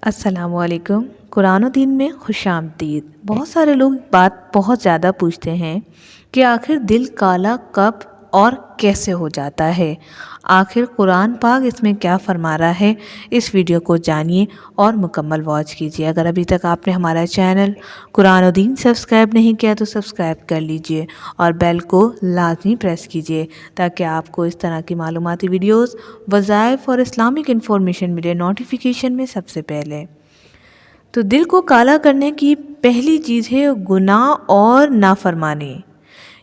अस्सलाम वालेकुम। कुरान और दीन में खुश आमदीद। बहुत सारे लोग बात बहुत ज़्यादा पूछते हैं कि आखिर दिल काला कब और कैसे हो जाता है। आखिर कुरान पाक इसमें क्या फरमा रहा है, इस वीडियो को जानिए और मुकम्मल वॉच कीजिए। अगर अभी तक आपने हमारा चैनल कुरान और दीन सब्सक्राइब नहीं किया तो सब्सक्राइब कर लीजिए और बेल को लाजमी प्रेस कीजिए ताकि आपको इस तरह की मालूमाती वीडियोस, वज़ाइफ और इस्लामिक इन्फॉर्मेशन मिले नोटिफिकेशन में सबसे पहले। तो दिल को काला करने की पहली चीज़ है गुनाह और नाफरमानी।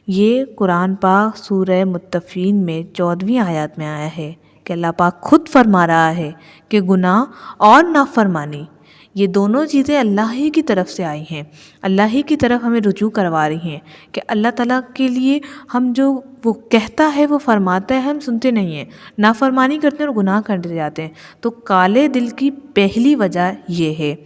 ये कुरान पाक सूरह मुत्तफ़ीन में 14वीं आयत में आया है कि अल्लाह पाक खुद फरमा रहा है कि गुनाह और नाफरमानी ये दोनों चीज़ें अल्लाह ही की तरफ से आई हैं। अल्लाह ही की तरफ हमें रुजू करवा रही हैं कि अल्लाह ताला के लिए हम जो वो कहता है वो फरमाता है, हम सुनते नहीं हैं, नाफरमानी करते हैं और गुनाह करते जाते हैं। तो काले दिल की पहली वजह ये है।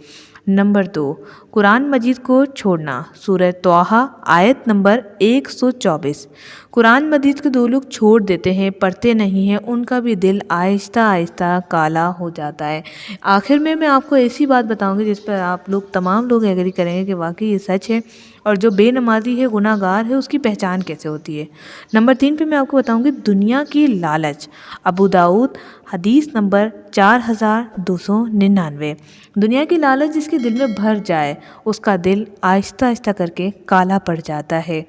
नंबर 2, कुरान मजीद को छोड़ना। सूरह तौहा आयत नंबर 124। कुरान मजीद को दो लोग छोड़ देते हैं, पढ़ते नहीं हैं, उनका भी दिल आहिस्ता आहिस्ता काला हो जाता है। आखिर में मैं आपको ऐसी बात बताऊंगी जिस पर आप लोग तमाम लोग एग्री करेंगे कि वाकई ये सच है और जो बेनमाजी है, गुनाहगार है, उसकी पहचान कैसे होती है। नंबर 3 पे मैं आपको बताऊंगी दुनिया की लालच। अबू दाऊद हदीस नंबर 4299। दुनिया की लालच जिसके दिल में भर जाए उसका दिल आहिस्ता आहिस्ता करके काला पड़ जाता है।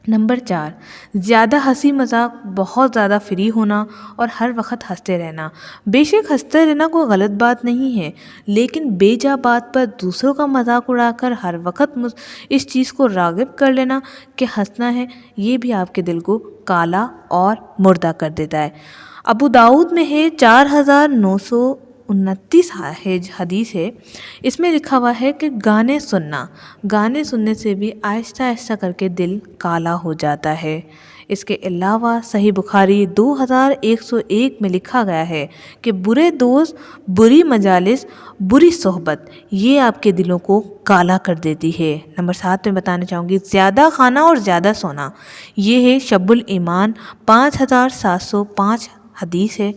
नंबर 4, ज़्यादा हंसी मजाक, बहुत ज़्यादा फ्री होना और हर वक्त हंसते रहना। बेशक हंसते रहना कोई गलत बात नहीं है, लेकिन बेजा बात पर दूसरों का मजाक उड़ाकर हर वक्त इस चीज़ को राग़िब कर लेना कि हंसना है, ये भी आपके दिल को काला और मुर्दा कर देता है। अबू दाऊद में है 4929 हदीस है। इसमें लिखा हुआ है कि गाने सुनने से भी आहिस्ता आहिस्ता करके दिल काला हो जाता है। इसके अलावा सही बुखारी 2101 में लिखा गया है कि बुरे दोस्त, बुरी मजालिस, बुरी सोहबत ये आपके दिलों को काला कर देती है। नंबर 7 में बताना चाहूँगी ज़्यादा खाना और ज़्यादा सोना। ये है शब्बुल ईमान 5705 हदीस है।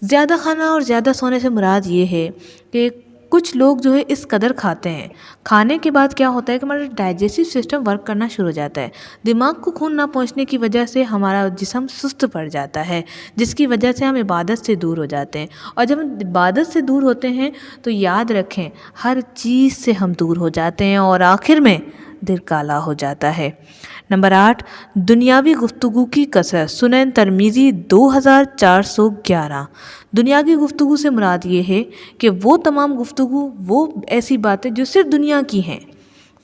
ज़्यादा खाना और ज़्यादा सोने से मुराद ये है कि कुछ लोग जो है इस कदर खाते हैं, खाने के बाद क्या होता है कि हमारा डाइजेस्टिव सिस्टम वर्क करना शुरू हो जाता है। दिमाग को खून ना पहुंचने की वजह से हमारा जिस्म सुस्त पड़ जाता है, जिसकी वजह से हम इबादत से दूर हो जाते हैं। और जब हम इबादत से दूर होते हैं तो याद रखें हर चीज़ से हम दूर हो जाते हैं और आखिर में दिल काला हो जाता है। नंबर 8, दुनियावी गुफ्तगू की कसरत। सुनन तरमीज़ी 2411। दुनिया की गुफ्तगू से मुराद ये है कि वो तमाम गुफ्तगू, वो ऐसी बातें जो सिर्फ दुनिया की हैं।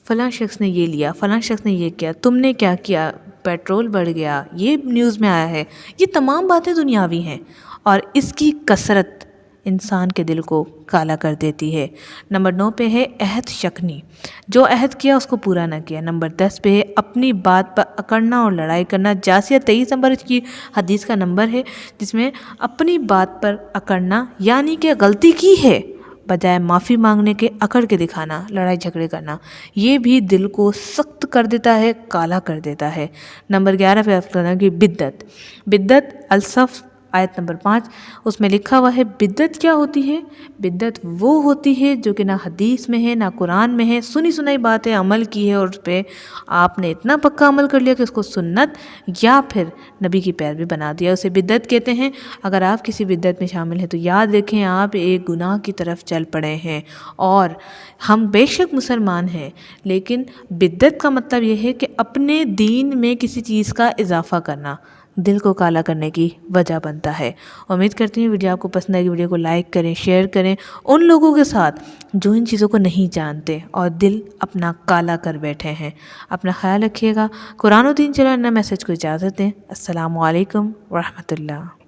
फ़लाँ शख्स ने ये लिया, फ़लाँ शख्स ने ये किया, तुमने क्या किया, पेट्रोल बढ़ गया, ये न्यूज़ में आया है, ये तमाम बातें दुनियावी हैं और इसकी कसरत इंसान के दिल को काला कर देती है। नंबर 9 पे है अहद शकनी, जो अहद किया उसको पूरा ना किया। नंबर 10 पे है अपनी बात पर अकड़ना और लड़ाई करना। जासिया 23 नंबर इसकी हदीस का नंबर है, जिसमें अपनी बात पर अकड़ना यानी कि गलती की है बजाय माफ़ी मांगने के अकड़ के दिखाना, लड़ाई झगड़े करना, ये भी दिल को सख्त कर देता है, काला कर देता है। नंबर 11 पे आपको कि बिद्दत अलसफ आयत नंबर 5, उसमें लिखा हुआ है बिद्दत क्या होती है। बिद्दत वो होती है जो कि ना हदीस में है ना कुरान में है, सुनी सुनाई बातें अमल की है और उस पर आपने इतना पक्का अमल कर लिया कि उसको सुन्नत या फिर नबी की पैरवी बना दिया, उसे बिद्दत कहते हैं। अगर आप किसी बिद्दत में शामिल हैं तो याद रखें आप एक गुनाह की तरफ चल पड़े हैं। और हम बेशक मुसलमान हैं, लेकिन बिद्दत का मतलब यह है कि अपने दीन में किसी चीज़ का इजाफा करना दिल को काला करने की वजह बनता है। उम्मीद करती हूँ वीडियो आपको पसंद आएगी। वीडियो को लाइक करें, शेयर करें उन लोगों के साथ जो इन चीज़ों को नहीं जानते और दिल अपना काला कर बैठे हैं। अपना ख्याल रखिएगा। कुरान और दीन चैनल मैसेज को इजाज़त दें। अस्सलामु अलैकुम व रहमतुल्लाह।